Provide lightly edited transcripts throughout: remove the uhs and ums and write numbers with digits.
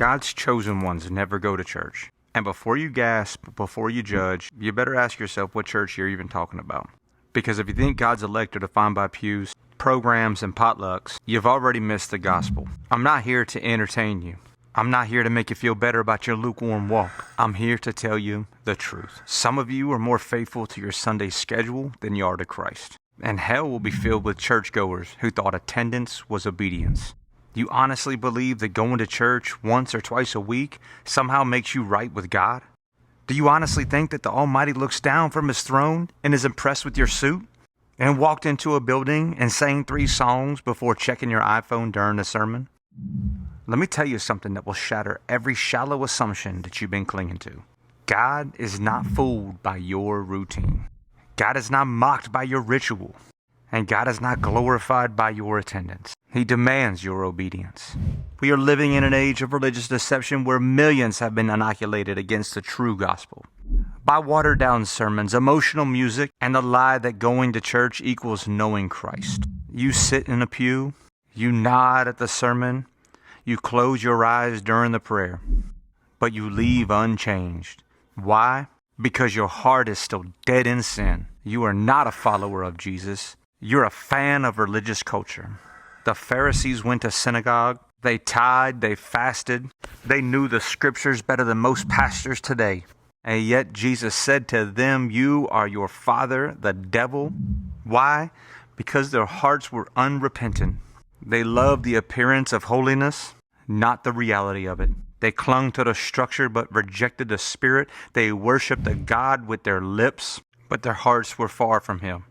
God's chosen ones never go to church. And before you gasp, before you judge, you better ask yourself what church you're even talking about. Because if you think God's elect are defined by pews, programs, and potlucks, you've already missed the gospel. I'm not here to entertain you. I'm not here to make you feel better about your lukewarm walk. I'm here to tell you the truth. Some of you are more faithful to your Sunday schedule than you are to Christ. And hell will be filled with churchgoers who thought attendance was obedience. Do you honestly believe that going to church once or twice a week somehow makes you right with God? Do you honestly think that the Almighty looks down from his throne and is impressed with your suit? And walked into a building and sang 3 songs before checking your iPhone during the sermon? Let me tell you something that will shatter every shallow assumption that you've been clinging to. God is not fooled by your routine. God is not mocked by your ritual. And God is not glorified by your attendance. He demands your obedience. We are living in an age of religious deception where millions have been inoculated against the true gospel. By watered-down sermons, emotional music, and the lie that going to church equals knowing Christ. You sit in a pew, you nod at the sermon, you close your eyes during the prayer, but you leave unchanged. Why? Because your heart is still dead in sin. You are not a follower of Jesus. You're a fan of religious culture. The Pharisees went to synagogue. They tithed, they fasted. They knew the scriptures better than most pastors today. And yet Jesus said to them, "You are your father, the devil." Why? Because their hearts were unrepentant. They loved the appearance of holiness, not the reality of it. They clung to the structure but rejected the spirit. They worshiped the God with their lips, but their hearts were far from him.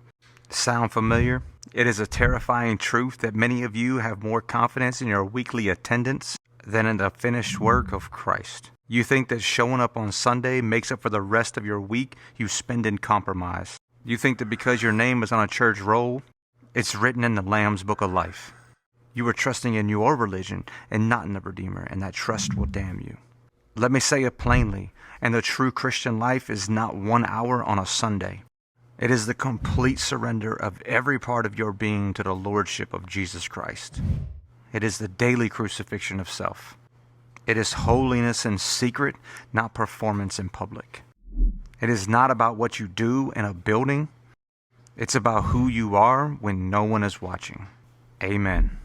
Sound familiar? It is a terrifying truth that many of you have more confidence in your weekly attendance than in the finished work of Christ. You think that showing up on Sunday makes up for the rest of your week you spend in compromise. You think that because your name is on a church roll, it's written in the Lamb's Book of Life. You are trusting in your religion and not in the Redeemer, and that trust will damn you. Let me say it plainly, and the true Christian life is not 1 hour on a Sunday. It is the complete surrender of every part of your being to the Lordship of Jesus Christ. It is the daily crucifixion of self. It is holiness in secret, not performance in public. It is not about what you do in a building. It's about who you are when no one is watching. Amen.